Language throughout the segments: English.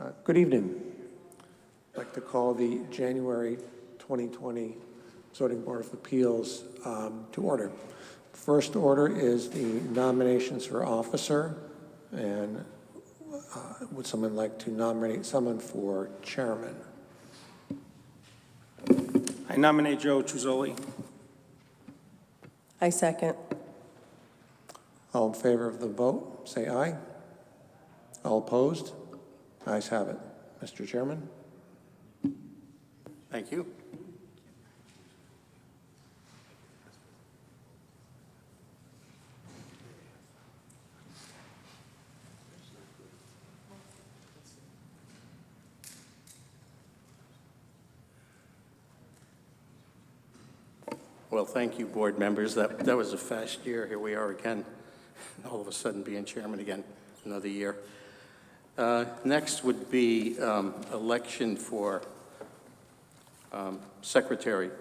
Good evening. I'd like to call the January 2020 Zoning Board of Appeals to order. First order is the nominations for officer, and would someone like to nominate someone for chairman? I nominate Joe Truzzoli. I second. All in favor of the vote, say aye. All opposed? Ayes have it. Mr. Chairman? Thank you. Well, thank you, board members. That was a fast year. Here we are again, all of a sudden being chairman again, another year. Next would be election for secretary.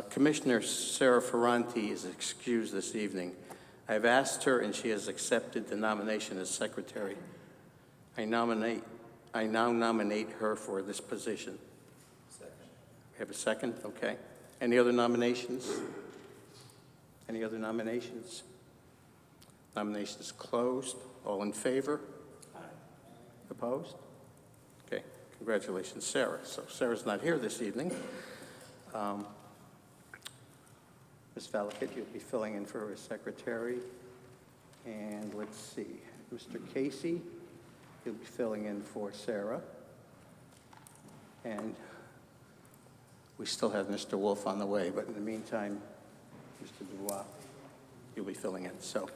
Commissioner Sarah Ferranti is excused this evening. I've asked her, and she has accepted the nomination as secretary. I now nominate her for this position. Second. We have a second? Okay. Any other nominations? Any other nominations? Nominations closed. All in favor? Aye. Opposed? Okay. Congratulations, Sarah. So Sarah's not here this evening. Ms. Valakit, you'll be filling in for her secretary. And let's see, Mr. Casey, you'll be filling in for Sarah. And we still have Mr. Wolf on the way, but in the meantime, Mr. Dubois, you'll be filling in. So,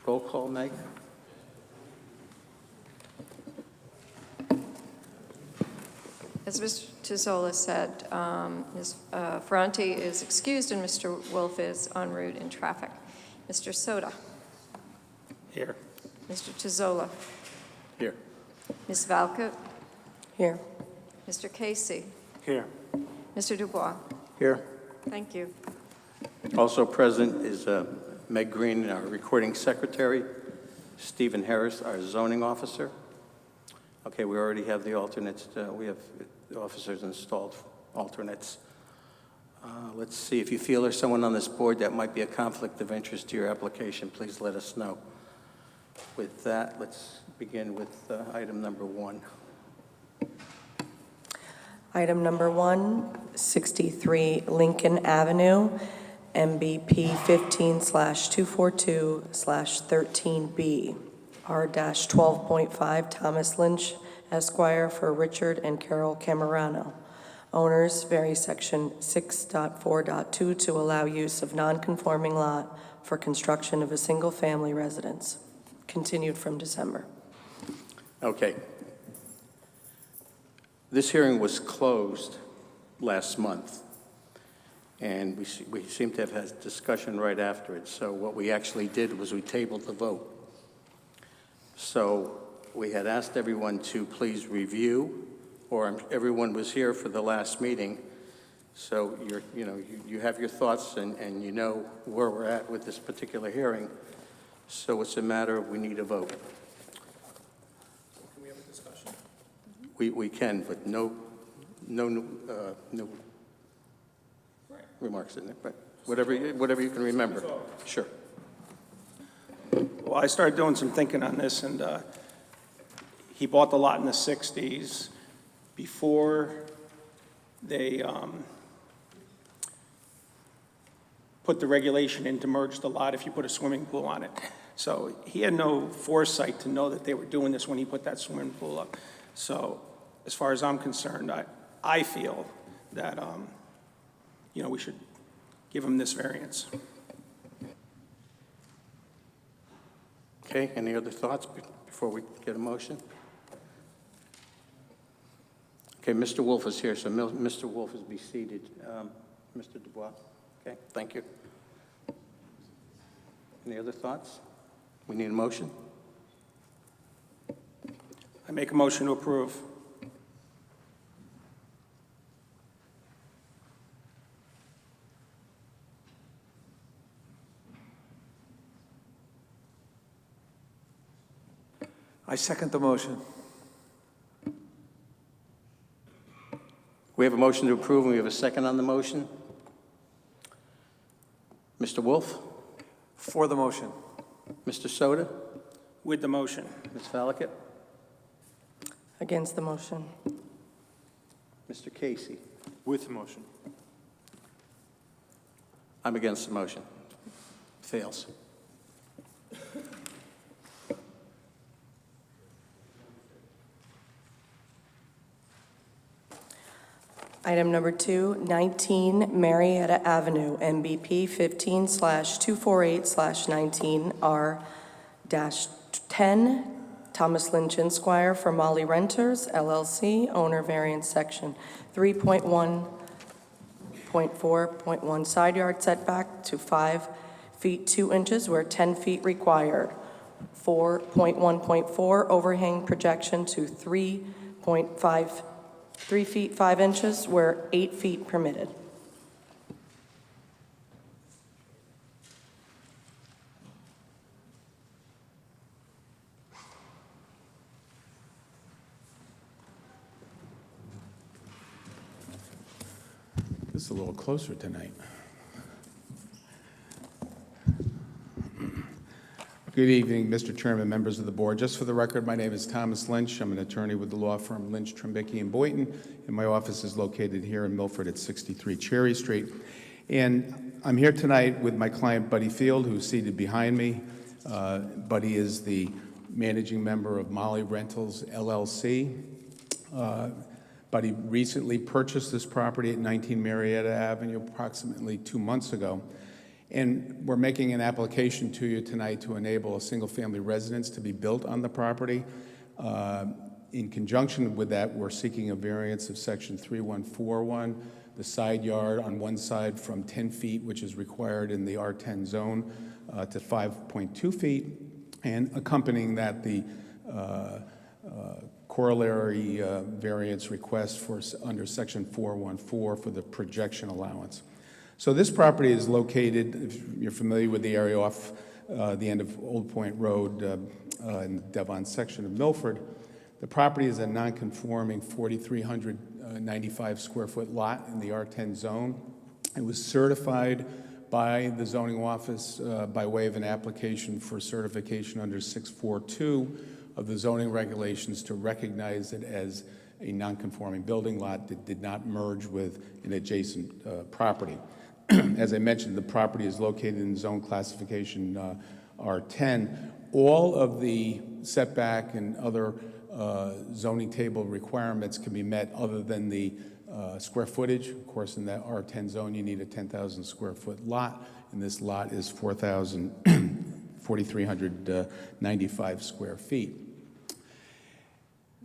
roll call, Meg. As Mr. Tizzola said, Ms. Ferranti is excused and Mr. Wolf is en route in traffic. Mr. Soda. Here. Mr. Tizzola. Here. Ms. Valcott. Here. Mr. Casey. Here. Mr. Dubois. Here. Thank you. Also present is Meg Green, our recording secretary, Stephen Harris, our zoning officer. Okay, we already have the alternates. We have the officers installed, alternates. Let's see, if you feel there's someone on this board that might be a conflict of interest to your application, please let us know. With that, let's begin with item number 1. Item number 1, 63 Lincoln Avenue, MBP 15/242/13B, R-12.5 Thomas Lynch, Esquire, for Richard and Carol Camerano. Owners vary section 6.4.2 to allow use of non-conforming lot for construction of a single-family residence. Continued from December. Okay. This hearing was closed last month, and we seem to have had discussion right after it. So what we actually did was we tabled the vote. So we had asked everyone to please review, or everyone was here for the last meeting. So you have your thoughts and you know where we're at with this particular hearing. So it's a matter of we need a vote. Can we have a discussion? We can, but no remarks in there. But whatever you can remember. Sure. Well, I started doing some thinking on this, and he bought the lot in the 60s before they put the regulation in to merge the lot if you put a swimming pool on it. So he had no foresight to know that they were doing this when he put that swimming pool up. So as far as I'm concerned, I feel that, we should give him this variance. Okay, any other thoughts before we get a motion? Okay, Mr. Wolf is here, so Mr. Wolf is be seated. Mr. Dubois, okay, thank you. Any other thoughts? We need a motion? I make a motion to approve. I second the motion. We have a motion to approve, and we have a second on the motion. Mr. Wolf? For the motion. Mr. Soto? With the motion. Ms. Falakit? Against the motion. Mr. Casey? With the motion. I'm against the motion. Fails. Item number 2, 19 Marietta Avenue, MBP 15/248/19R-10, Thomas Lynch Esquire for Molly Renters, LLC, owner variance section 3.1.4.1 side yard setback to 5 feet 2 inches where 10 feet required. 4.1.4 overhang projection to 3 feet 5 inches where 8 feet permitted. This is a little closer tonight. Good evening, Mr. Chairman, members of the board. Just for the record, my name is Thomas Lynch. I'm an attorney with the law firm Lynch, Trembicki, and Boynton, and my office is located here in Milford at 63 Cherry Street. And I'm here tonight with my client, Buddy Field, who's seated behind me. Buddy is the managing member of Molly Rentals, LLC. Buddy recently purchased this property at 19 Marietta Avenue approximately 2 months ago. And we're making an application to you tonight to enable a single-family residence to be built on the property. In conjunction with that, we're seeking a variance of section 3141, the side yard on one side from 10 feet, which is required in the R10 zone, to 5.2 feet, and accompanying that, the corollary variance request for under section 414 for the projection allowance. So this property is located, if you're familiar with the area, off the end of Old Point Road in the Devon section of Milford. The property is a non-conforming 4,395 square foot lot in the R10 zone. It was certified by the zoning office by way of an application for certification under 642 of the zoning regulations to recognize it as a non-conforming building lot that did not merge with an adjacent property. As I mentioned, the property is located in zone classification R10. All of the setback and other zoning table requirements can be met other than the square footage. Of course, in that R10 zone, you need a 10,000 square foot lot, and this lot is 4,395 square feet.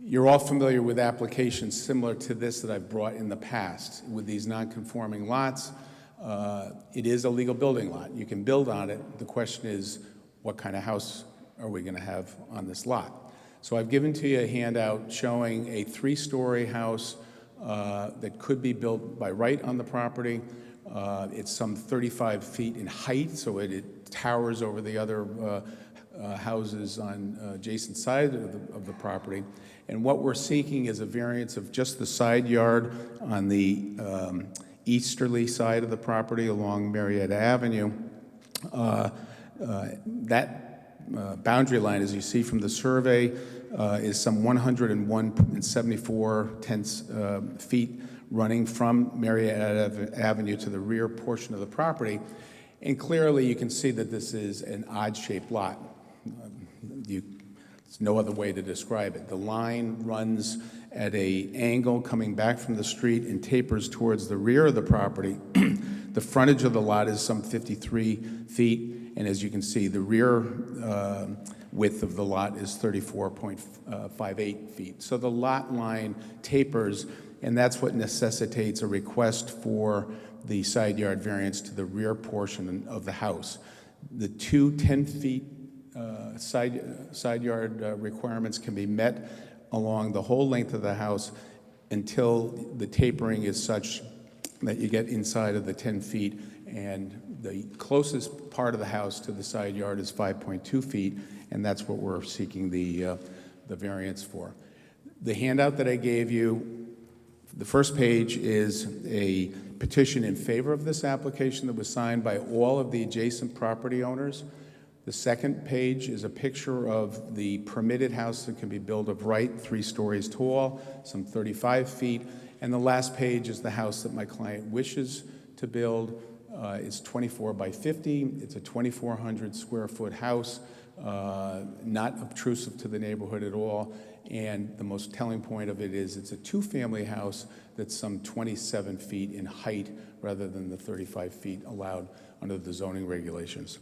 You're all familiar with applications similar to this that I've brought in the past. With these non-conforming lots, it is a legal building lot. You can build on it. The question is, what kind of house are we going to have on this lot? So I've given to you a handout showing a 3-story house that could be built by right on the property. It's some 35 feet in height, so it towers over the other houses on adjacent side of the property. And what we're seeking is a variance of just the side yard on the easterly side of the property along Marietta Avenue. That boundary line, as you see from the survey, is some 101.74 feet running from Marietta Avenue to the rear portion of the property. And clearly you can see that this is an odd-shaped lot. There's no other way to describe it. The line runs at an angle coming back from the street and tapers towards the rear of the property. The frontage of the lot is some 53 feet, and as you can see, the rear width of the lot is 34.58 feet. So the lot line tapers, and that's what necessitates a request for the side yard variance to the rear portion of the house. The two 10-feet side yard requirements can be met along the whole length of the house until the tapering is such that you get inside of the 10 feet, and the closest part of the house to the side yard is 5.2 feet, and that's what we're seeking the the variance for. The handout that I gave you, the first page is a petition in favor of this application that was signed by all of the adjacent property owners. The second page is a picture of the permitted house that can be built of right, 3 stories tall, some 35 feet. And the last page is the house that my client wishes to build. It's 24 by 50. It's a 2,400 square foot house, not obtrusive to the neighborhood at all. And the most telling point of it is it's a 2-family house that's some 27 feet in height rather than the 35 feet allowed under the zoning regulations.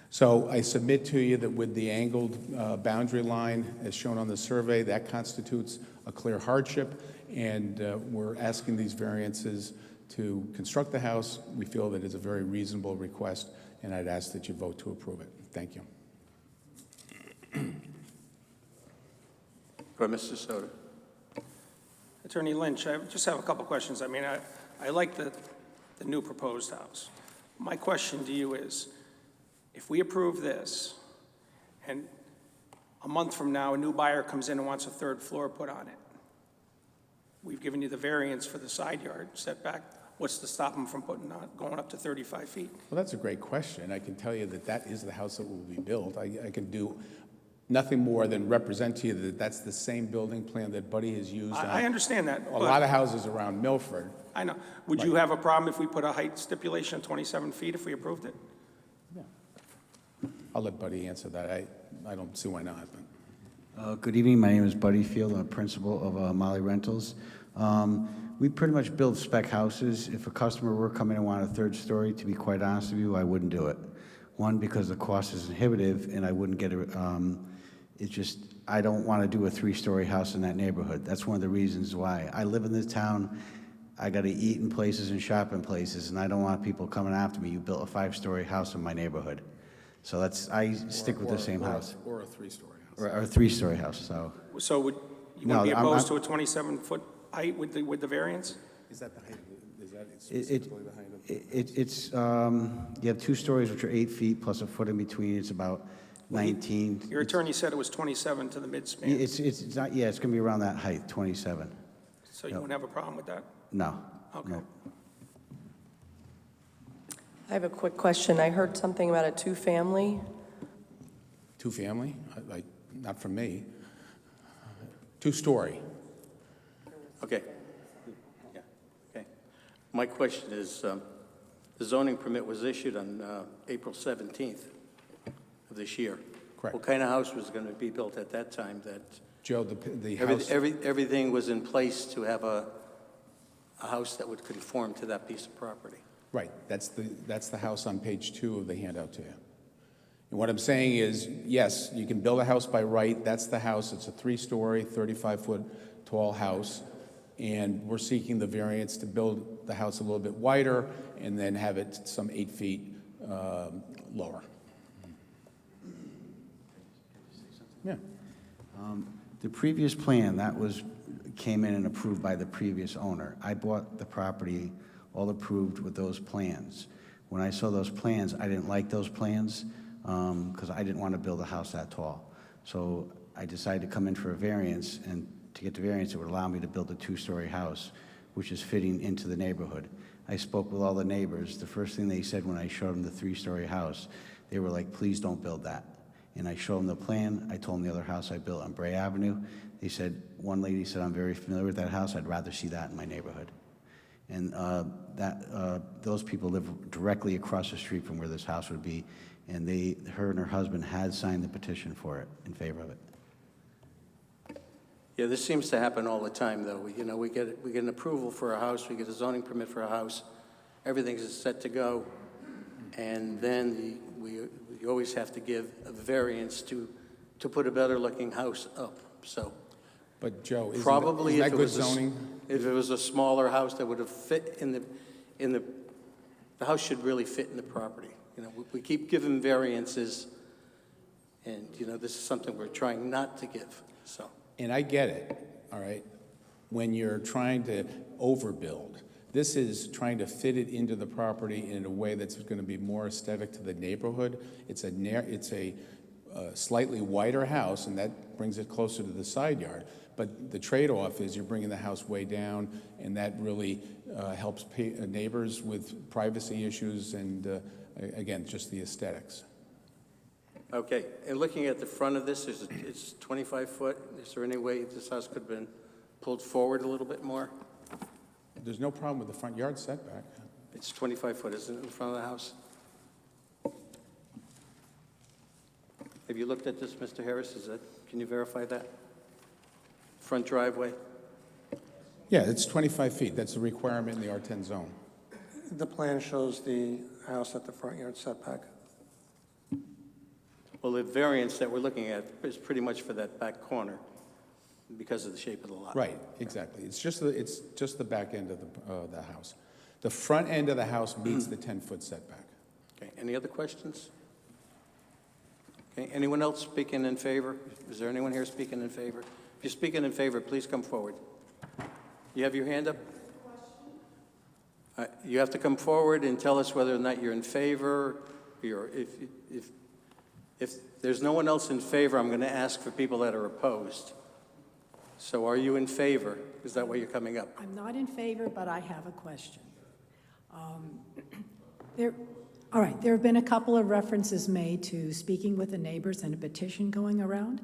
So I submit to you that with the angled boundary line as shown on the survey, that constitutes a clear hardship, and we're asking these variances to construct the house. We feel that it's a very reasonable request, and I'd ask that you vote to approve it. Thank you. Go ahead, Mr. Soto. Attorney Lynch, I just have a couple questions. I mean, I like the new proposed house. My question to you is, if we approve this, and a month from now, a new buyer comes in and wants a 3rd floor put on it, we've given you the variance for the side yard setback. What's to stop them from going up to 35 feet? Well, that's a great question. I can tell you that that is the house that will be built. I can do nothing more than represent to you that that's the same building plan that Buddy has used on I understand that. a lot of houses around Milford. I know. Would you have a problem if we put a height stipulation of 27 feet if we approved it? I'll let Buddy answer that. I don't see why not. But. Good evening. My name is Buddy Field. I'm a principal of Molly Rentals. We pretty much build spec houses. If a customer were coming and wanted a 3rd story, to be quite honest with you, I wouldn't do it. One, because the cost is inhibitive, and I wouldn't get it. It's just, I don't want to do a 3-story house in that neighborhood. That's one of the reasons why. I live in this town. I got to eat in places and shop in places, and I don't want people coming after me. You built a 5-story house in my neighborhood. So I stick with the same house. Or a 3-story house. Or a 3-story house, So would you No, be I'm- opposed to a 27-foot height with the variance? Is that the height? Is that specifically the height of? It's, you have 2 stories, which are 8 feet, plus a foot in between. It's about 19. Your attorney said it was 27 to the midspan, It's not, yeah, it's going to be around that height, 27. so you wouldn't have a problem with that? No. Okay. No. I have a quick question. I heard something about a 2-family. 2-family? Not from me. 2-story. Okay. Yeah, okay. My question is, the zoning permit was issued on April 17th of this year. Correct. What kind of house was going to be built at that time that Joe, the house. everything was in place to have a house that would conform to that piece of property? Right, that's the house on page 2 of the handout to you. And what I'm saying is, yes, you can build a house by right. That's the house. It's a 3-story, 35-foot tall house. And we're seeking the variance to build the house a little bit wider and then have it some 8 feet lower. Yeah. The previous plan, came in and approved by the previous owner. I bought the property all approved with those plans. When I saw those plans, I didn't like those plans because I didn't want to build a house that tall. So I decided to come in for a variance, and to get the variance, it would allow me to build a 2-story house, which is fitting into the neighborhood. I spoke with all the neighbors. The first thing they said when I showed them the 3-story house, they were like, please don't build that. And I showed them the plan. I told them the other house I built on Bray Avenue. They said, one lady said, I'm very familiar with that house. I'd rather see that in my neighborhood. And those people live directly across the street from where this house would be, and her and her husband had signed the petition for it, in favor of it. Yeah, this seems to happen all the time, though. We get an approval for a house, we get a zoning permit for a house, everything's set to go, and then we always have to give a variance to put a better-looking house up. So But Joe, isn't probably that if it good was zoning? if it was a smaller house that would have fit in the house should really fit in the property. We keep giving variances, and this is something we're trying not to give. So. And I get it, all right, when you're trying to overbuild. This is trying to fit it into the property in a way that's going to be more aesthetic to the neighborhood. It's a slightly wider house, and that brings it closer to the side yard. But the trade-off is you're bringing the house way down, and that really helps neighbors with privacy issues and, again, just the aesthetics. Okay, and looking at the front of this, it's 25 foot. Is there any way this house could have been pulled forward a little bit more? There's no problem with the front yard setback. It's 25 foot, isn't it, in front of the house? Have you looked at this, Mr. Harris? Can you verify that? Front driveway? Yeah, it's 25 feet. That's a requirement in the R10 zone. The plan shows the house at the front yard setback. Well, the variance that we're looking at is pretty much for that back corner because of the shape of the lot. Right, exactly. It's just the back end of the house. The front end of the house meets the 10-foot setback. Okay, any other questions? Okay, anyone else speaking in favor? Is there anyone here speaking in favor? If you're speaking in favor, please come forward. You have your hand up? You have to come forward and tell us whether or not you're in favor. If there's no one else in favor, I'm going to ask for people that are opposed. So are you in favor? Is that why you're coming up? I'm not in favor, but I have a question. All right, there have been a couple of references made to speaking with the neighbors and a petition going around.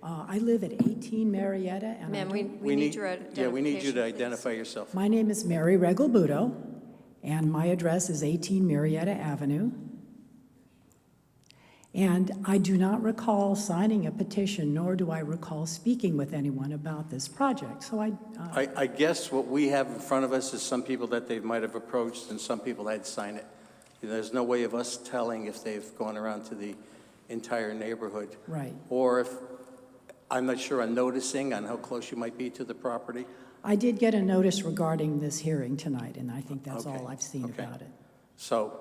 I live at 18 Marietta, and Ma'am, we need your identification. Yeah, we need you to please. identify yourself. my name is Mary Regalbuto, and my address is 18 Marietta Avenue. And I do not recall signing a petition, nor do I recall speaking with anyone about this project. So I guess what we have in front of us is some people that they might have approached and some people had signed it. There's no way of us telling if they've gone around to the entire neighborhood. right. Or if, I'm not sure on noticing on how close you might be to the property. I did get a notice regarding this hearing tonight, and I think that's Okay, all I've seen okay. about it. So,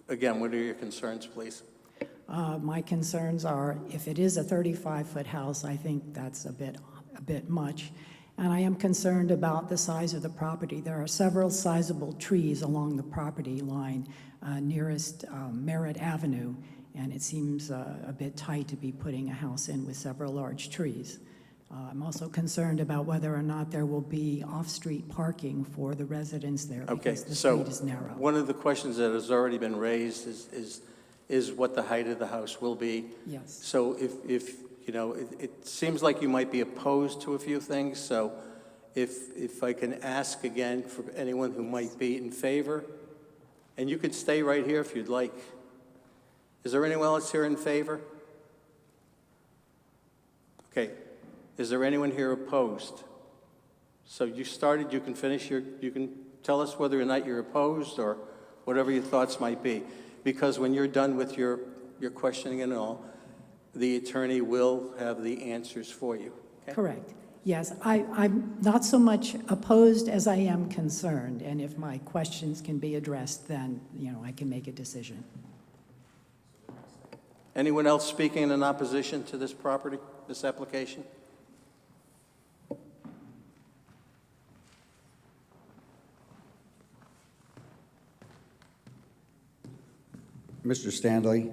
again, what are your concerns, please? My concerns are, if it is a 35-foot house, I think that's a bit much. And I am concerned about the size of the property. There are several sizable trees along the property line nearest Merritt Avenue, and it seems a bit tight to be putting a house in with several large trees. I'm also concerned about whether or not there will be off-street parking for the residents there Okay, because the so street is narrow. one of the questions that has already been raised is what the height of the house will be. Yes. So if you know, it seems like you might be opposed to a few things, so if I can ask again for anyone who might be in favor, and you could stay right here if you'd like. Is there anyone else here in favor? Okay. Is there anyone here opposed? So you started, you can finish you can tell us whether or not you're opposed or whatever your thoughts might be. Because when you're done with your questioning and all, the attorney will have the answers for you. Okay? Correct. Yes, I'm not so much opposed as I am concerned, and if my questions can be addressed, then, I can make a decision. Anyone else speaking in opposition to this property, this application? Mr. Stanley,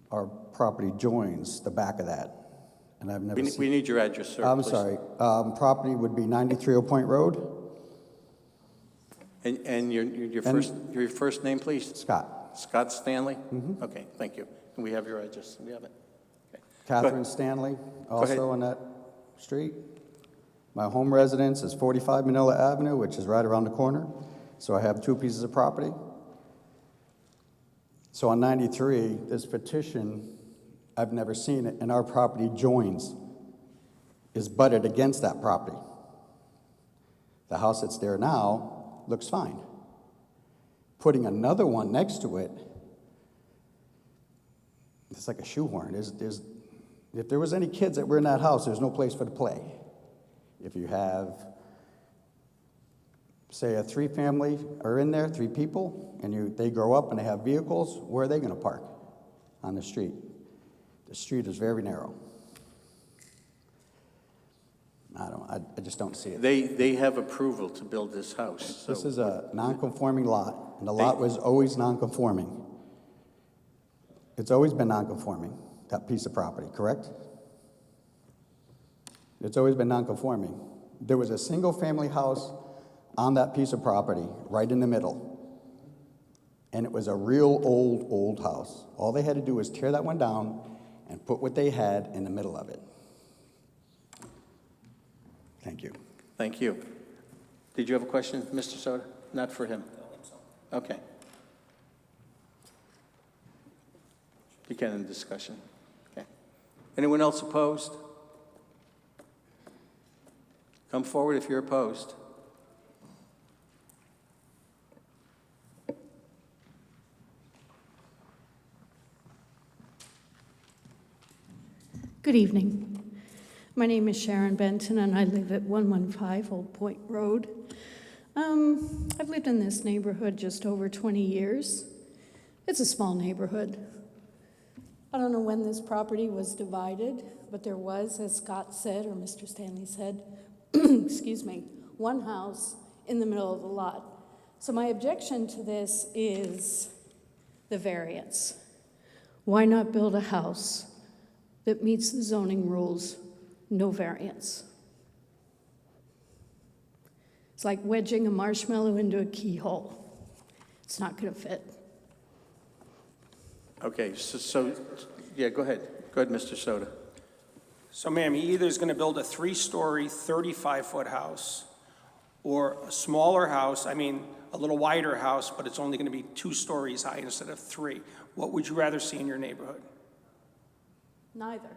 our property joins the back of that, and I've never seen... We need your address, sir. I'm please. sorry. Property would be 93 Old Point Road. And your first name, please? Scott. Scott Stanley? Mm-hmm. Okay, thank you. And we have your address. We have it. Okay. Catherine Stanley, ahead. also on that street. My home residence is 45 Manila Avenue, which is right around the corner. So I have two pieces of property. So on 93, this petition, I've never seen it, and our property joins, is butted against that property. The house that's there now looks fine. Putting another one next to it, it's like a shoehorn. If there was any kids that were in that house, there's no place for them to play. If you have, say, a three-family are in there, 3 people, and they grow up and they have vehicles, where are they going to park? On the street. The street is very narrow. I just don't see it. They have approval to build this house. So This is a non-conforming lot, and the lot was always non-conforming. It's always been non-conforming, that piece of property, correct? It's always been non-conforming. There was a single-family house on that piece of property, right in the middle. And it was a real old house. All they had to do was tear that one down and put what they had in the middle of it. Thank you. Thank you. Did you have a question, Mr. Soto? Not for him? Okay. You can in discussion. Okay. Anyone else opposed? Come forward if you're opposed. Good evening. My name is Sharon Benton, and I live at 115 Old Point Road. I've lived in this neighborhood just over 20 years. It's a small neighborhood. I don't know when this property was divided, but there was, as Scott said, or Mr. Stanley said, excuse me, one house in the middle of the lot. So my objection to this is the variance. Why not build a house that meets the zoning rules, no variance? It's like wedging a marshmallow into a keyhole. It's not going to fit. Okay, so yeah, go ahead. Go ahead, Mr. Soto. So, ma'am, he either is going to build a 3-story, 35-foot house, or a smaller house, a little wider house, but it's only going to be 2 stories high instead of 3. What would you rather see in your neighborhood? Neither.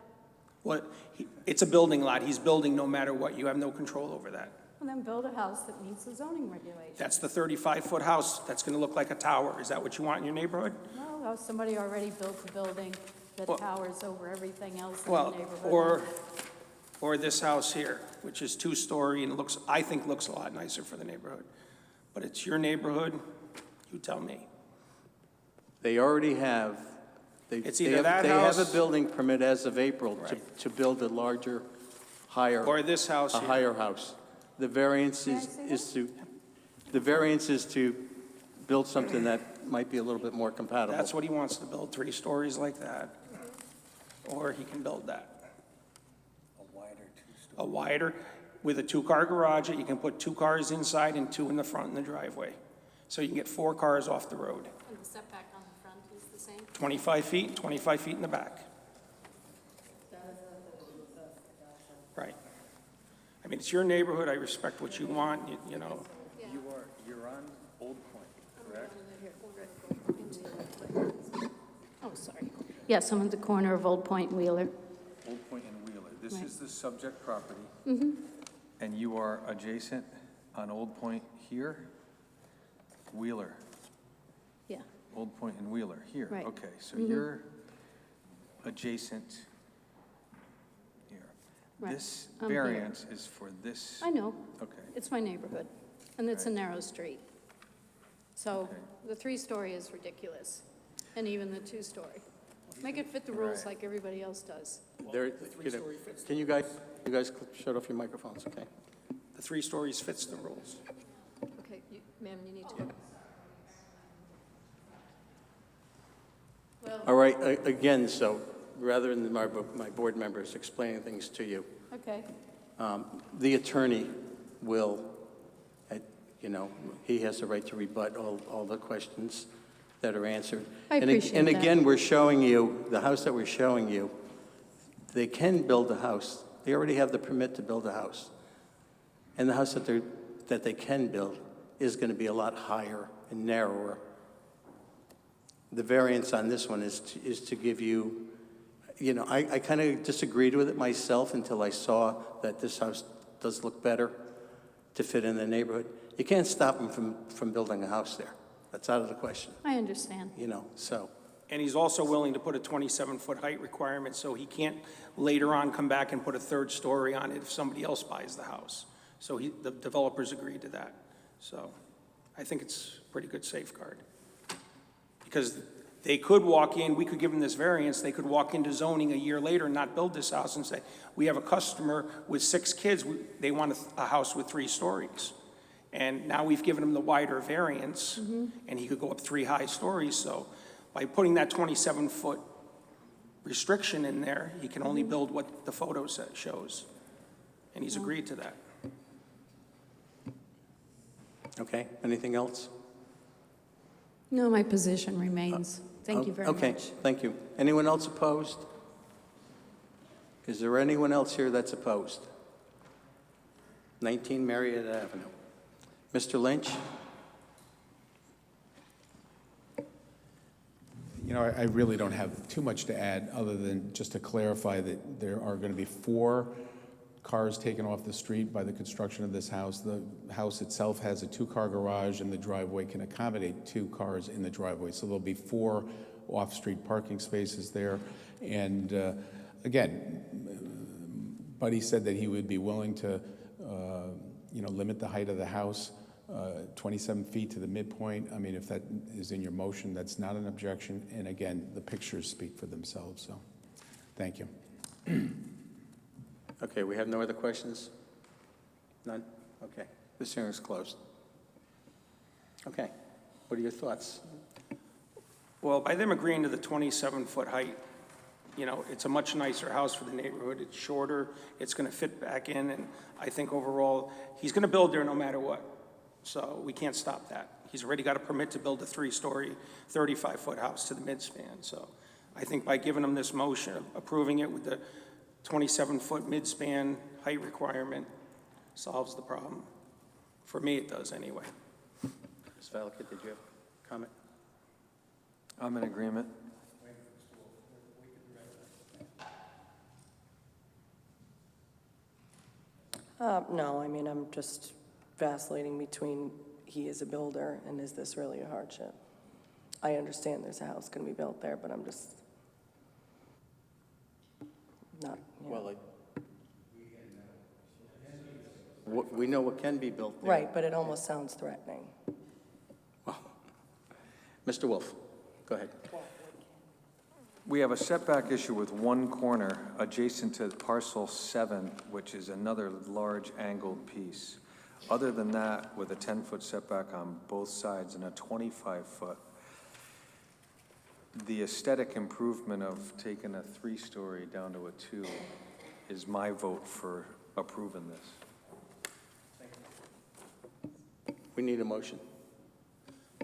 It's a building lot. He's building no matter what. You have no control over that. And then build a house that meets the zoning regulations. That's the 35-foot house. That's going to look like a tower. Is that what you want in your neighborhood? No, somebody already built a building that towers over everything else in the Well, neighborhood. or this house here, which is 2-story and I think looks a lot nicer for the neighborhood. But it's your neighborhood. You tell me. They already have, It's either that house- They have a building permit as of April Right. to build a larger, higher. Or this house A here. higher house. The variance the variance is to build something that might be a little bit more compatible. That's what he wants to build, 3 stories like that. Or he can build that. A wider, with a 2-car garage, you can put 2 cars inside and 2 in the front in the driveway. So you can get 4 cars off the road. And the setback on the front is the same? 25 feet, 25 feet in the back. Right. It's your neighborhood. I respect what you want, you know. You're on Old Point, correct? Oh, sorry. Yes, I'm at the corner of Old Point and Wheeler. Old Point and Wheeler. This Right. is the subject property. Mm-hmm. And you are adjacent on Old Point here, Wheeler. Yeah. Old Point and Wheeler here. Right. Okay, so Mhm. you're adjacent here. Right. This I'm here. variance is for this. I know. Okay. It's my neighborhood, and it's a Right. narrow street. So Okay. the 3-story is ridiculous, and even the 2-story. Make it fit the rules Right. like everybody else does. Can you guys shut off your microphones, okay? The 3 stories fits the rules. Okay, ma'am, you need to go. All right, again, so rather than my board members explaining things to you, Okay. the attorney will, he has the right to rebut all the questions that are answered. I appreciate And that. again, we're showing you, the house that we're showing you, they can build a house. They already have the permit to build a house. And the house that they can build is going to be a lot higher and narrower. The variance on this one is to give you, I kind of disagreed with it myself until I saw that this house does look better to fit in the neighborhood. You can't stop them from building a house there. That's out of the question, I understand. so. And he's also willing to put a 27-foot height requirement, so he can't later on come back and put a 3rd story on it if somebody else buys the house. So the developers agreed to that. So I think it's a pretty good safeguard. Because they could walk in, we could give them this variance, they could walk into zoning a year later and not build this house and say, we have a customer with 6 kids, they want a house with 3 stories. And now we've given him the wider variance, and he could go up 3 high stories. So by putting that 27-foot restriction in there. He can only build what the photo shows, and he's agreed to that. Okay, anything else? No, my position remains. Thank you very much. Okay, thank you. Anyone else opposed? Is there anyone else here that's opposed? 19 Marietta Avenue. Mr. Lynch? You know, I really don't have too much to add, other than just to clarify that there are going to be 4 cars taken off the street by the construction of this house. The house itself has a 2-car garage, and the driveway can accommodate 2 cars in the driveway. So there'll be 4 off-street parking spaces there. And again, Buddy said that he would be willing to, limit the height of the house 27 feet to the midpoint. I mean, if that is in your motion, that's not an objection. And again, the pictures speak for themselves, so thank you. Okay, we have no other questions? None? Okay, this hearing is closed. Okay, what are your thoughts? Well, by them agreeing to the 27-foot height, it's a much nicer house for the neighborhood. It's shorter, it's going to fit back in, and I think overall, he's going to build there no matter what. So we can't stop that. He's already got a permit to build a 3-story, 35-foot house to the midspan. So I think by giving him this motion, approving it with the 27-foot midspan height requirement, solves the problem. For me, it does anyway. Ms. Valakut, did you have a comment? I'm in agreement. No, I mean, I'm just vacillating between he is a builder and is this really a hardship? I understand there's a house going to be built there, but I'm just not, Well, we know what can be built there. Right, but it almost sounds threatening. Well, Mr. Wolf, go ahead. We have a setback issue with one corner adjacent to parcel 7, which is another large angled piece. Other than that, with a 10-foot setback on both sides and a 25-foot, the aesthetic improvement of taking a 3-story down to a 2 is my vote for approving this. We need a motion.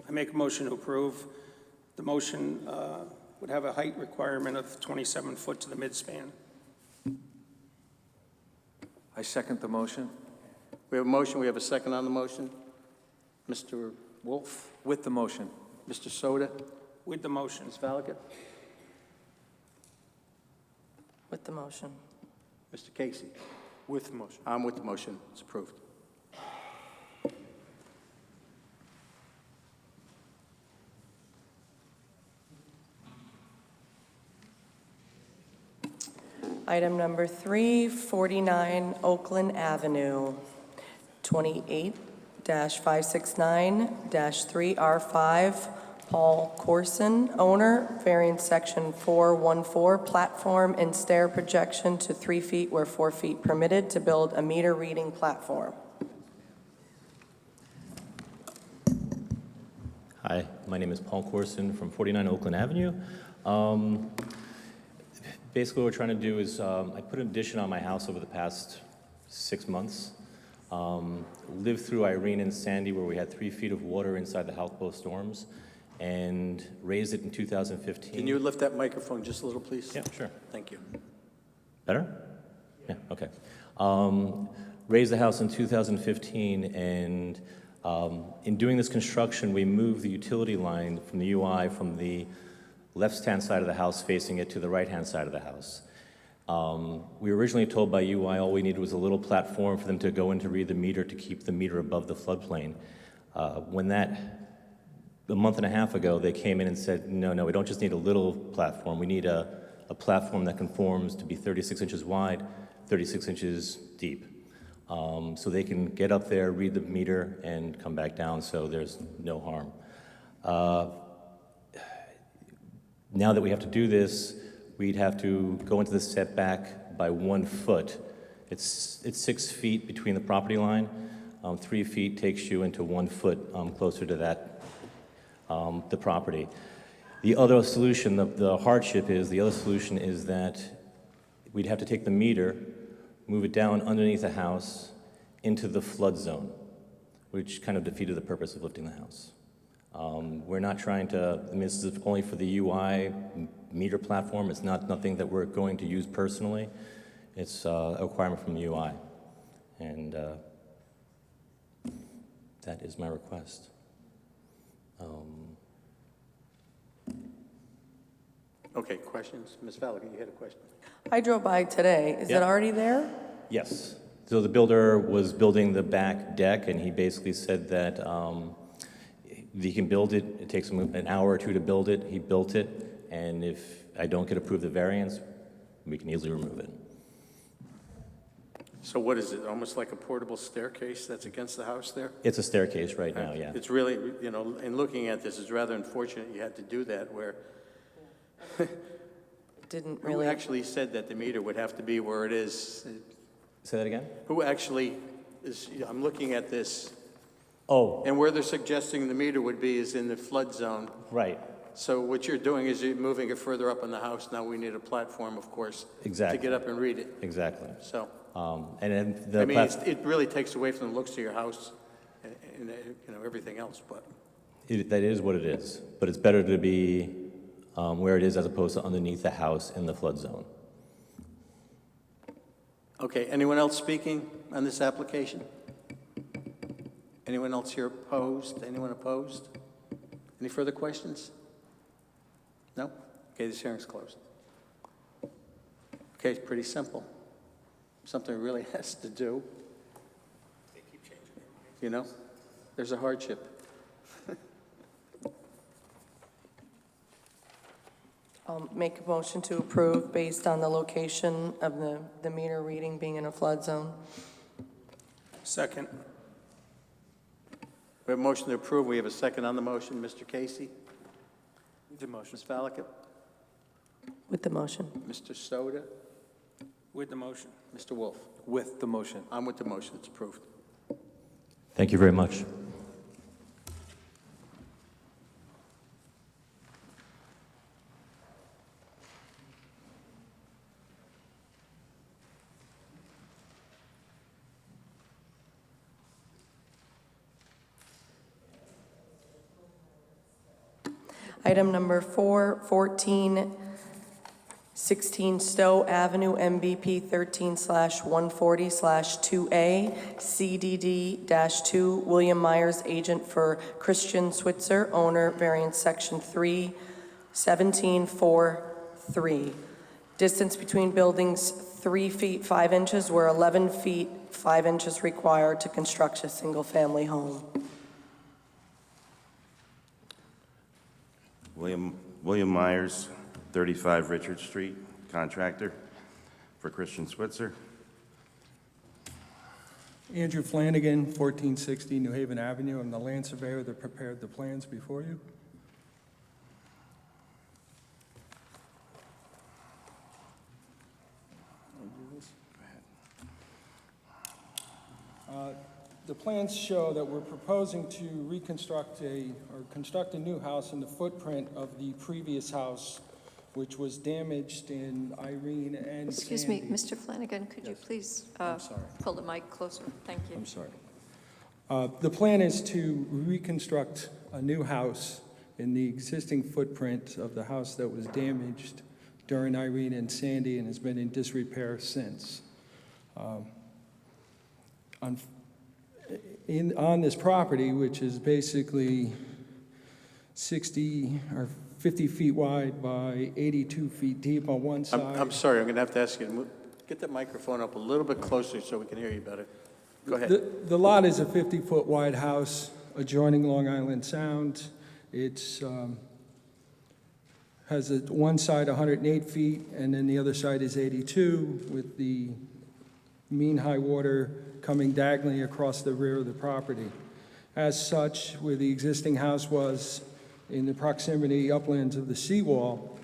I make a motion to approve. The motion would have a height requirement of 27 foot to the midspan. I second the motion. We have a motion. We have a second on the motion. Mr. Wolf? With the motion. Mr. Soda? With the motion. Ms. Valakut? With the motion. Mr. Casey? With the motion. I'm with the motion. It's approved. Item number 3, 49 Oakland Avenue, 28-569-3R5, Paul Corson, owner, variance section 414, platform and stair projection to 3 feet where 4 feet permitted to build a meter reading platform. Hi, my name is Paul Corson from 49 Oakland Avenue. Basically, what we're trying to do is, I put an addition on my house over the past 6 months. Lived through Irene and Sandy, where we had 3 feet of water inside the house both storms, and raised it in 2015. Can you lift that microphone just a little, please? Yeah, sure. Thank you. Better? Yeah, okay. Raised the house in 2015, and in doing this construction, we moved the utility line from the UI from the left-hand side of the house facing it to the right-hand side of the house. We were originally told by UI all we needed was a little platform for them to go in to read the meter to keep the meter above the floodplain. When a month and a half ago, they came in and said, no, we don't just need a little platform, we need a platform that conforms to be 36 inches wide, 36 inches deep. So they can get up there, read the meter, and come back down, so there's no harm. Now that we have to do this, we'd have to go into the setback by 1 foot. It's 6 feet between the property line. 3 feet takes you into 1 foot closer to that, the property. The The other solution, the hardship is, the other solution is that we'd have to take the meter, move it down underneath the house into the flood zone, which kind of defeated the purpose of lifting the house. We're not trying to, I mean, this is only for the UI meter platform. It's not nothing that we're going to use personally. It's a requirement from UI. And that is my request. Okay, questions? Ms. Falliger, you had a question? I drove by today. Is it Yeah. already there? Yes. So the builder was building the back deck, and he basically said that he can build it. It takes him an hour or two to build it. He built it, and if I don't get approved the variance, we can easily remove it. So what is it, almost like a portable staircase that's against the house there? It's a staircase right now, yeah. It's really, you know, in looking at this, it's rather unfortunate you had to do that, where Didn't who really. actually said that the meter would have to be where it is? Say that again? Who actually is, I'm looking at this, Oh, and where they're suggesting the meter would be is in the flood zone. right. So what you're doing is you're moving it further up in the house. Now we need a platform, of course, Exactly. to get up and read it. Exactly. So, And then the I mean, it really takes away from the looks of your house and you know, everything else, but. that is what it is. But it's better to be where it is as opposed to underneath the house in the flood zone. Okay, anyone else speaking on this application? Anyone else here opposed? Anyone opposed? Any further questions? No? Okay, this hearing's closed. Okay, it's pretty simple. Something it really has to do. You know, there's a hardship. I'll make a motion to approve based on the location of the meter reading being in a flood zone. Second. We have a motion to approve. We have a second on the motion. Mr. Casey? The motion. Ms. Fallica? With the motion. Mr. Soda? With the motion. Mr. Wolf? With the motion. I'm with the motion. It's approved. Thank you very much. Item number 4, 1416 Stowe Avenue, MBP 13/140/2A, CDD-2, William Myers, agent for Christian Switzer, owner, variance section 31743. Distance between buildings 3 feet 5 inches, where 11 feet 5 inches required to construct a single-family home. William Myers, 35 Richard Street, contractor for Christian Switzer. Andrew Flanagan, 1460 New Haven Avenue. I'm the land surveyor that prepared the plans before you. The plans show that we're proposing to construct a new house in the footprint of the previous house, which was damaged in Irene and Excuse me, Sandy. Mr. Flanagan, could you please sorry. pull the mic closer? Thank you. I'm sorry. The plan is to reconstruct a new house in the existing footprint of the house that was damaged during Irene and Sandy and has been in disrepair since. On this property, which is basically 60 or 50 feet wide by 82 feet deep on one side. I'm sorry, I'm going to have to ask you to move, get the microphone up a little bit closer so we can hear you better. Go ahead. The lot is a 50-foot wide house adjoining Long Island Sound. It's has one side 108 feet, and then the other side is 82, with the mean high water coming diagonally across the rear of the property. As such, where the existing house was in the proximity uplands of the seawall,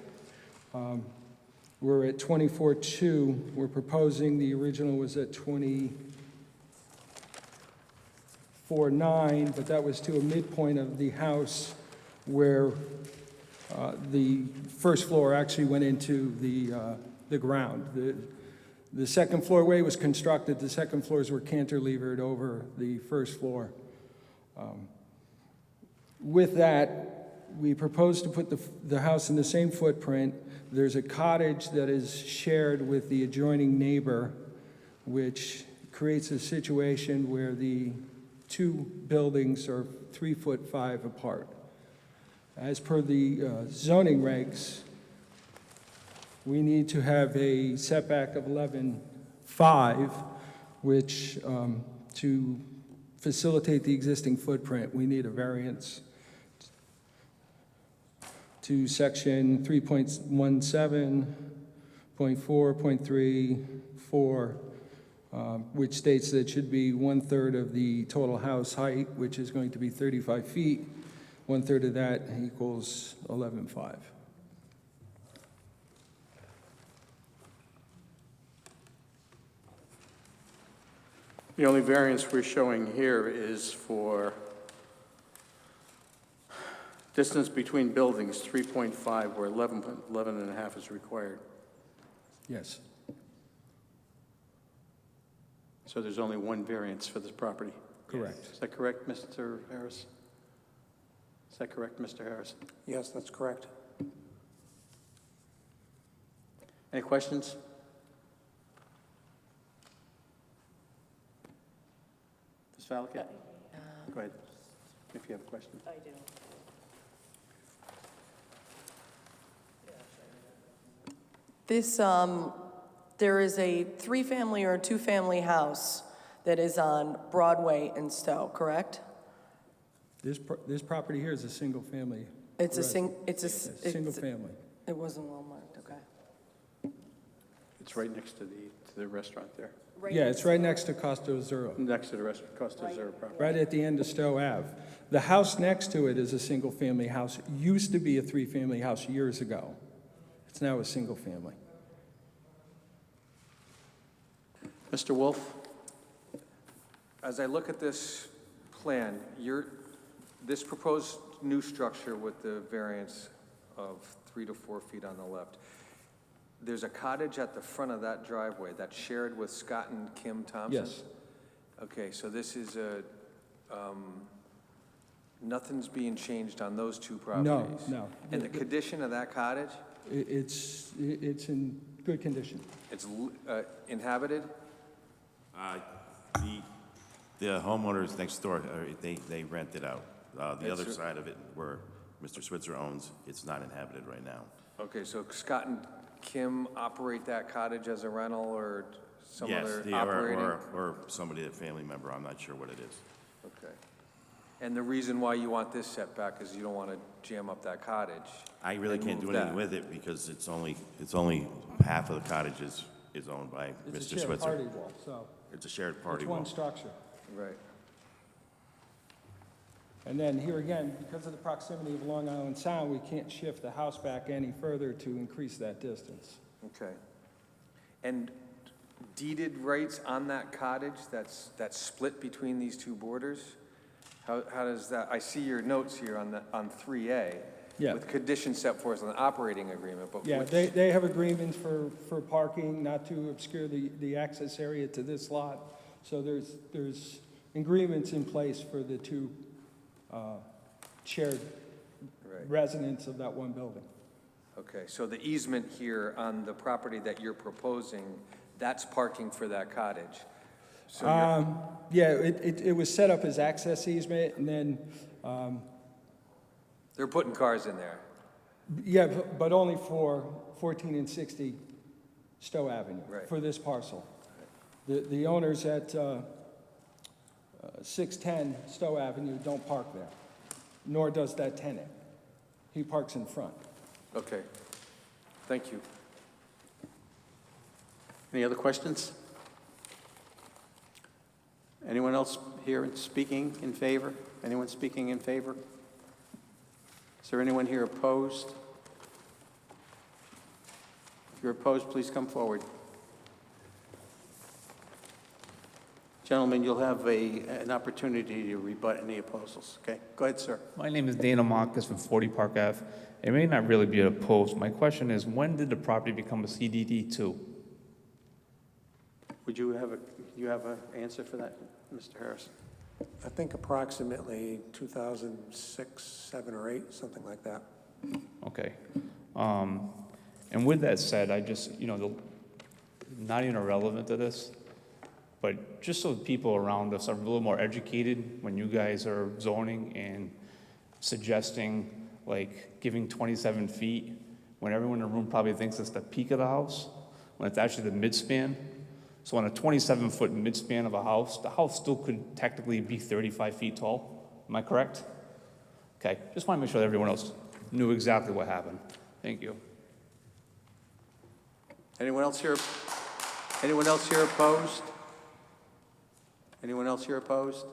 we're at 24.2. We're proposing, the original was at 24.9, but that was to a midpoint of the house where The first floor actually went into the ground. The second floorway was constructed, the second floors were cantilevered over the first floor. With that, we propose to put the house in the same footprint. There's a cottage that is shared with the adjoining neighbor, which creates a situation where the two buildings are 3'5" apart. As per the zoning regs, we need to have a setback of 11.5, which to facilitate the existing footprint, we need a variance to section 3.17.4.34, which states that it should be 1/3 of the total house height, which is going to be 35 feet. 1/3 of that equals 11.5. The only variance we're showing here is for distance between buildings, 3.5, where 11.5 is required. Yes. So there's only one variance for this property. Correct. Is that correct, Mr. Harris? Is that correct, Mr. Harris? Yes, that's correct. Any questions? Ms. Valakit? Go ahead, if you have a question. I do. This, there is a 3-family or a 2-family house that is on Broadway in Stowe, correct? This property here is a single family. It's a residence. Single family. It wasn't well marked, okay. It's right next to the restaurant there. Yeah, it's right next to Costa Azzurro, Next to the restaurant, Costa Azzurro property. right at the end of Stowe Ave. The house next to it is a single-family house. It used to be a 3-family house years ago. It's now a single family. Mr. Wolf? As I look at this plan, this proposed new structure with the variance of 3 to 4 feet on the left, there's a cottage at the front of that driveway that's shared with Scott and Kim Thompson? Yes. Okay, so this is nothing's being changed on those two properties? No. And the condition of that cottage? It's in good condition. It's inhabited? The homeowners next door, they rent it out. The other side of it, where Mr. Switzer owns, it's not inhabited right now. Okay, so Scott and Kim operate that cottage as a rental or some other Yes, operating? or somebody, a family member, I'm not sure what it is. Okay. And the reason why you want this setback is you don't want to jam up that cottage? I really and can't do move anything that. with it because it's only half of the cottage is owned by It's Mr. a shared Switzer. party wall, so It's a shared party it's wall. one structure. Right. And then here again, because of the proximity of Long Island Sound, we can't shift the house back any further to increase that distance. Okay. And deeded rights on that cottage that's split between these two borders? How does that, I see your notes here on 3A. Yeah. With conditions set forth in the operating agreement, but Yeah, which? they have agreements for parking, not to obscure the access area to this lot. So there's agreements in place for the two shared Right. residents of that one building. Okay, so the easement here on the property that you're proposing, that's parking for that cottage? So Yeah, it was set up as access easement, and then, they're putting cars in there? yeah, but only for 14 and 60 Stowe Avenue, Right. for this parcel. The owners at 610 Stowe Avenue don't park there, nor does that tenant. He parks in front. Okay, thank you. Any other questions? Anyone else here speaking in favor? Anyone speaking in favor? Is there anyone here opposed? If you're opposed, please come forward. Gentlemen, you'll have an opportunity to rebut any opposals, okay? Go ahead, sir. My name is Dana Marcus from 40 Park Ave. It may not really be opposed. My question is, when did the property become a CDD2? Would you have an answer for that, Mr. Harris? I think approximately 2006, 7, or 8, something like that. Okay. And with that said, I just, not even irrelevant to this, but just so people around us are a little more educated when you guys are zoning and suggesting, like, giving 27 feet, when everyone in the room probably thinks it's the peak of the house, when it's actually the midspan. So on a 27-foot midspan of a house, the house still could technically be 35 feet tall. Am I correct? Okay, just want to make sure that everyone else knew exactly what happened. Thank you. Anyone else here? Anyone else here opposed? Anyone else here opposed?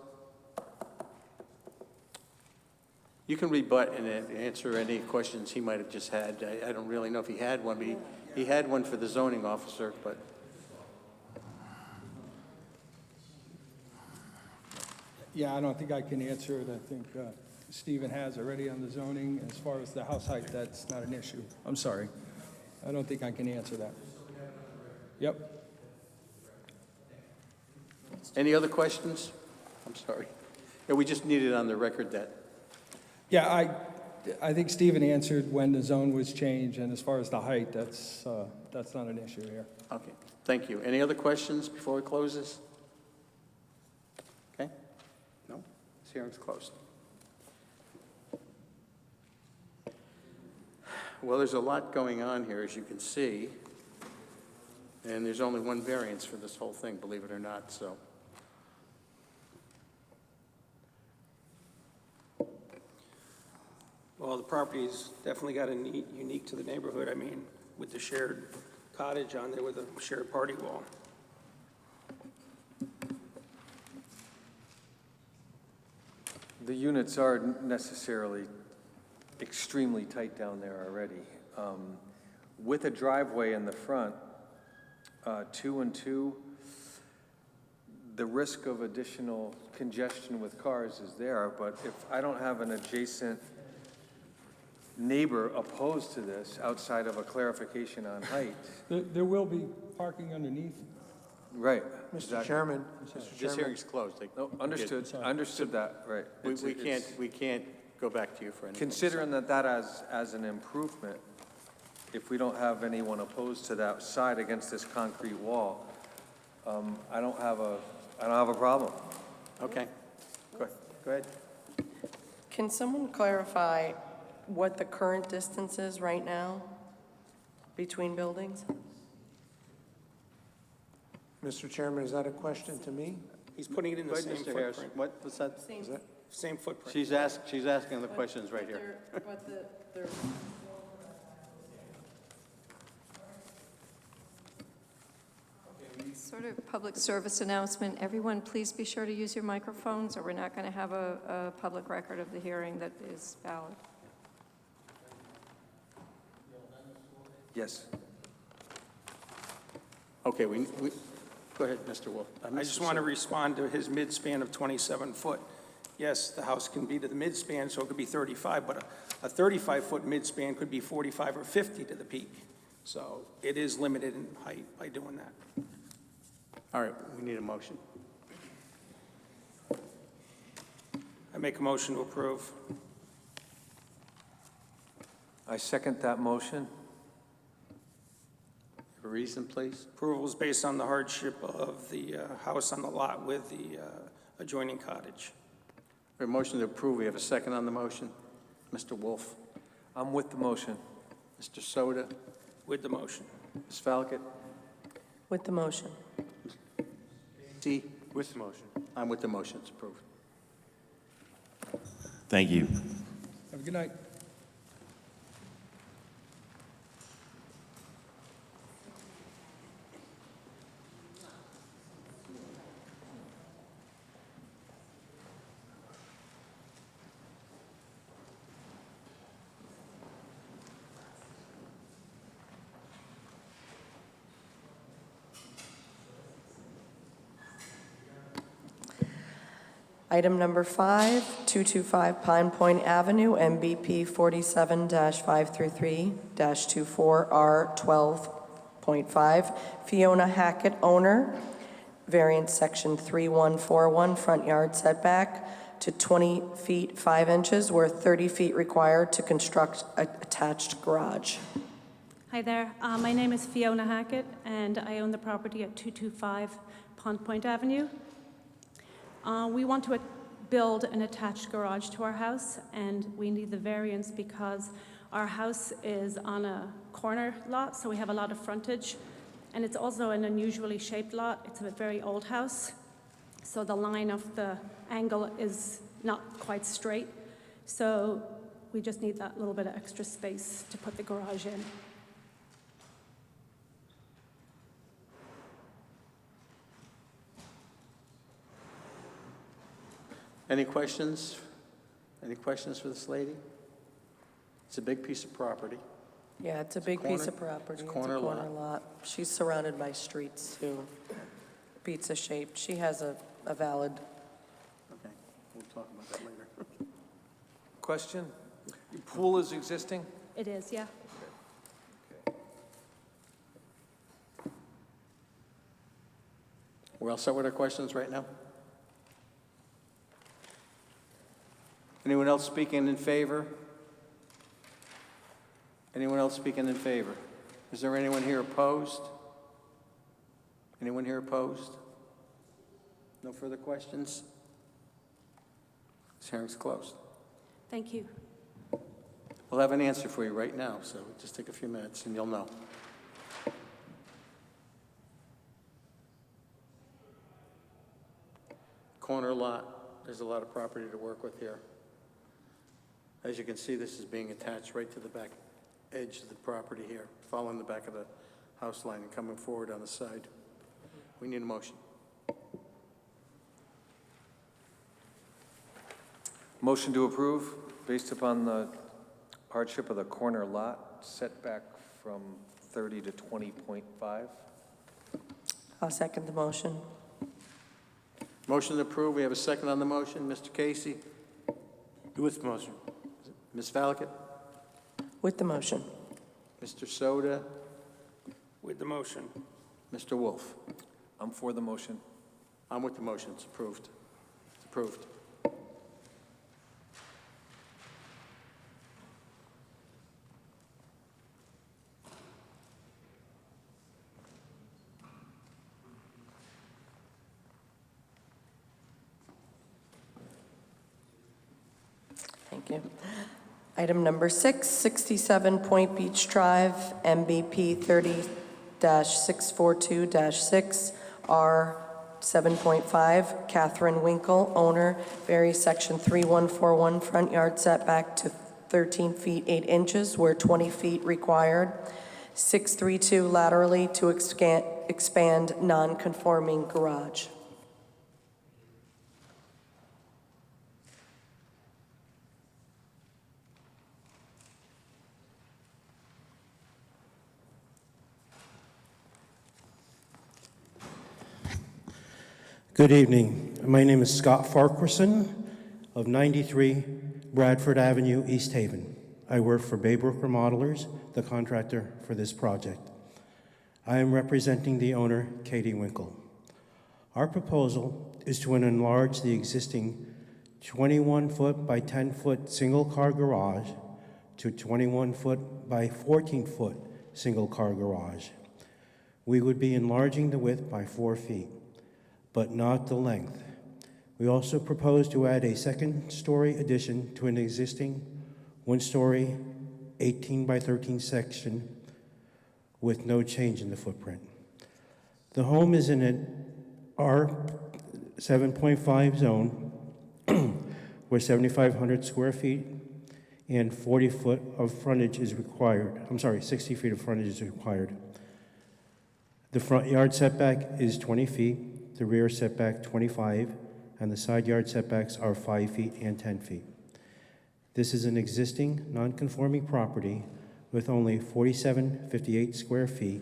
You can rebut and answer any questions he might have just had. I don't really know if he had one, but he had one for the zoning officer, but. Yeah, I don't think I can answer it. I think Stephen has already on the zoning. As far as the house height, that's not an issue. I'm sorry. I don't think I can answer that. Yep. Any other questions? I'm sorry. Yeah, we just needed on the record that. Yeah, I think Stephen answered when the zone was changed, and as far as the height, that's not an issue here. Okay, thank you. Any other questions before we close this? Okay? No? This hearing's closed. Well, there's a lot going on here, as you can see, and there's only one variance for this whole thing, believe it or not, so. Well, the property's definitely got a unique to the neighborhood. I mean, with the shared cottage on there with a shared party wall. The units aren't necessarily extremely tight down there already. With a driveway in the front, 2 and 2, the risk of additional congestion with cars is there, but if I don't have an adjacent neighbor opposed to this outside of a clarification on height. There will be parking underneath. Right. Mr. Chairman, This hearing's closed. No, understood. Understood that, right. We can't go back to you for anything. Considering that as an improvement, if we don't have anyone opposed to that side against this concrete wall, I don't have a problem. Okay. Go ahead. Can someone clarify what the current distance is right now between buildings? Mr. Chairman, is that a question to me? He's putting it in the same Mr. Harris, footprint. what's that? Same footprint. She's asking the questions right here. Sort of public service announcement. Everyone, please be sure to use your microphones, or we're not going to have a public record of the hearing that is valid. Yes. Okay, we go ahead, Mr. Wolf. I just want to respond to his midspan of 27 foot. Yes, the house can be to the midspan, so it could be 35, but a 35-foot midspan could be 45 or 50 to the peak. So it is limited in height by doing that. All right, we need a motion. I make a motion to approve. I second that motion. A reason, please? Approval is based on the hardship of the house on the lot with the adjoining cottage. A motion to approve. We have a second on the motion. Mr. Wolf. I'm with the motion. Mr. Soda. With the motion. Ms. Falkett. With the motion. C. With the motion. I'm with the motion. It's approved. Thank you. Have a good night. Item number 5, 225 Pine Point Avenue, MBP 47-533-24R12.5. Fiona Hackett, owner, variance section 3141, front yard setback to 20 feet 5 inches, where 30 feet required to construct an attached garage. Hi there. My name is Fiona Hackett, and I own the property at 225 Pond Point Avenue. We want to build an attached garage to our house, and we need the variance because our house is on a corner lot, so we have a lot of frontage, and it's also an unusually shaped lot. It's a very old house, so the line of the angle is not quite straight. So we just need that little bit of extra space to put the garage in. Any questions? Any questions for this lady? It's a big piece of property. Yeah, it's a big piece of property. It's a corner lot. She's surrounded by streets too. Pizza shaped. She has a valid. Okay, we'll talk about that later. Question? Your pool is existing? It is, yeah. We're all set with our questions right now? Anyone else speaking in favor? Anyone else speaking in favor? Is there anyone here opposed? Anyone here opposed? No further questions? This hearing's closed. Thank you. We'll have an answer for you right now, so just take a few minutes and you'll know. Corner lot, there's a lot of property to work with here. As you can see, this is being attached right to the back edge of the property here, following the back of the house line and coming forward on the side. We need a motion. Motion to approve based upon the hardship of the corner lot, setback from 30 to 20.5. I'll second the motion. Motion to approve. We have a second on the motion. Mr. Casey? With motion. Ms. Falcott? With the motion. Mr. Soda? With the motion. Mr. Wolf? I'm for the motion. I'm with the motion. It's approved. It's approved. Thank you. Item number 6, 67 Point Beach Drive, MBP 30-642-6, R7.5, Catherine Winkle, owner, varies section 3141, front yard setback to 13 feet 8 inches, where 20 feet required. 632 laterally to expand non-conforming garage. Good evening. My name is Scott Farquharson of 93 Bradford Avenue, East Haven. I work for Baybrook Remodelers, the contractor for this project. I am representing the owner, Katie Winkle. Our proposal is to enlarge the existing 21-foot by 10-foot single-car garage to 21-foot by 14-foot single-car garage. We would be enlarging the width by 4 feet, but not the length. We also propose to add a second-story addition to an existing one-story 18 by 13 section with no change in the footprint. The home is in an R7.5 zone where 7,500 square feet and 40 foot of frontage is required. 60 feet of frontage is required. The front yard setback is 20 feet. The rear setback 25, and the side yard setbacks are 5 feet and 10 feet. This is an existing non-conforming property with only 4,758 square feet,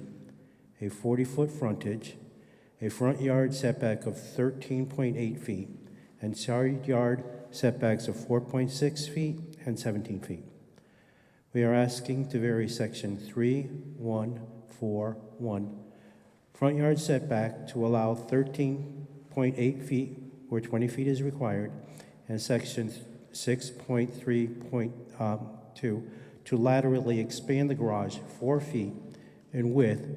a 40-foot frontage, a front yard setback of 13.8 feet, and side yard setbacks of 4.6 feet and 17 feet. We are asking to vary section 3141, front yard setback to allow 13.8 feet where 20 feet is required, and section 6.3.2 to laterally expand the garage 4 feet in width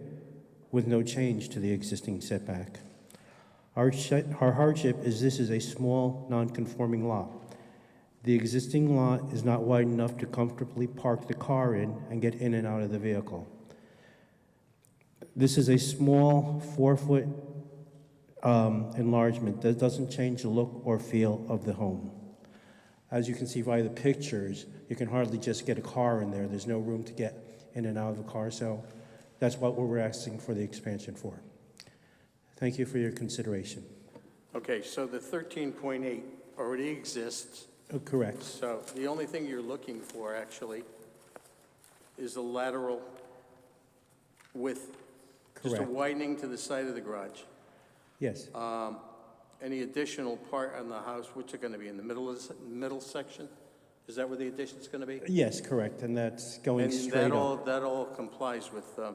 with no change to the existing setback. Our hardship is this is a small, non-conforming lot. The existing lot is not wide enough to comfortably park the car in and get in and out of the vehicle. This is a small 4-foot enlargement that doesn't change the look or feel of the home. As you can see by the pictures, you can hardly just get a car in there. There's no room to get in and out of the car, so that's what we're asking for the expansion for. Thank you for your consideration. Okay, so the 13.8 already exists. Correct. So the only thing you're looking for, actually, is a lateral width. Just a Correct. widening to the side of the garage. Yes. Any additional part on the house, which are going to be in the middle section? Is that where the addition's going to be? Yes, correct, and that's going And straight that up. all complies with the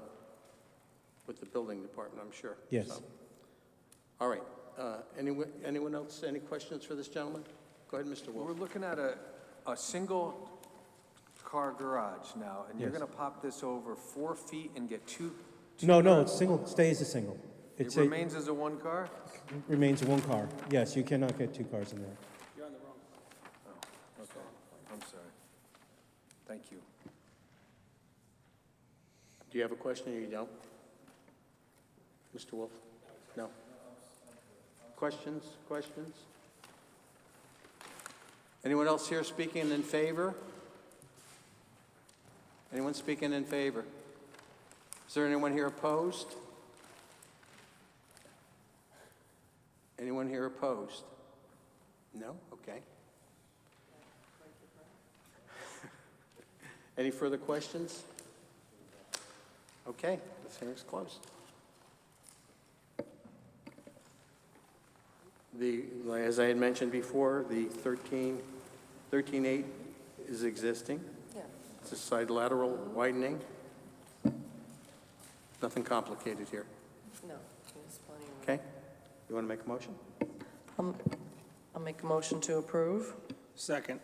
building department, I'm sure. Yes. So, all right. Anyone else, any questions for this gentleman? Go ahead, Mr. Wolf. We're looking at a single-car garage now, and you're Yes. going to pop this over 4 feet and get two No, cars? it's single, it stays a single. It remains as a one car? Remains one car. Yes, you cannot get two cars in there. Oh, okay. I'm sorry. Thank you. Do you have a question or you don't? Mr. Wolf? No? Questions? Anyone else here speaking in favor? Anyone speaking in favor? Is there anyone here opposed? Anyone here opposed? No? Okay. Any further questions? Okay, this hearing's closed. As I had mentioned before, the 13.8 is existing. Yeah. It's a side lateral widening. Nothing complicated here. No, there's plenty of room. Okay? You want to make a motion? I'll make a motion to approve. Second.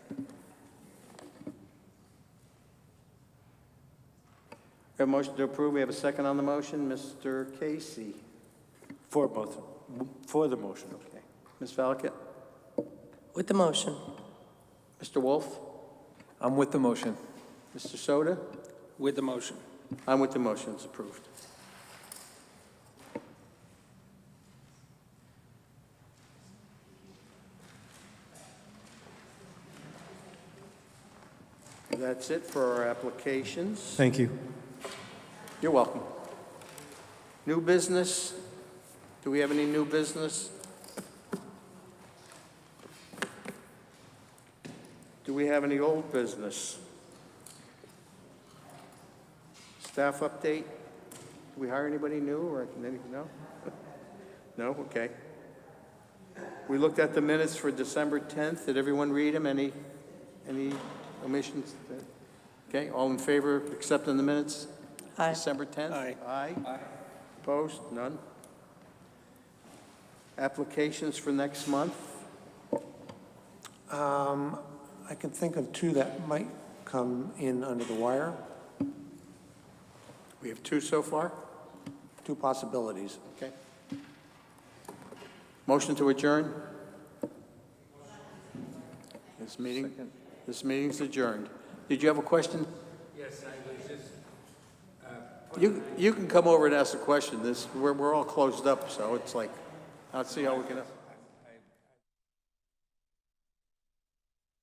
We have a motion to approve. We have a second on the motion. Mr. Casey. For both, for the motion. Okay. Ms. Valakut. With the motion. Mr. Wolf. I'm with the motion. Mr. Soda. With the motion. I'm with the motion. It's approved. That's it for our applications. Thank you. You're welcome. New business? Do we have any new business? Do we have any old business? Staff update? Did we hire anybody new or anything? No? No? Okay. We looked at the minutes for December 10th. Did everyone read them? Any omissions? Okay, all in favor of accepting the minutes? Aye. December 10th? Aye. Aye. Opposed? None. Applications for next month? I can think of two that might come in under the wire. We have two so far? Two possibilities. Okay. Motion to adjourn? This meeting's adjourned. Did you have a question? Yes, I was just... You can come over and ask a question. We're all closed up, so it's like, I'll see how we can...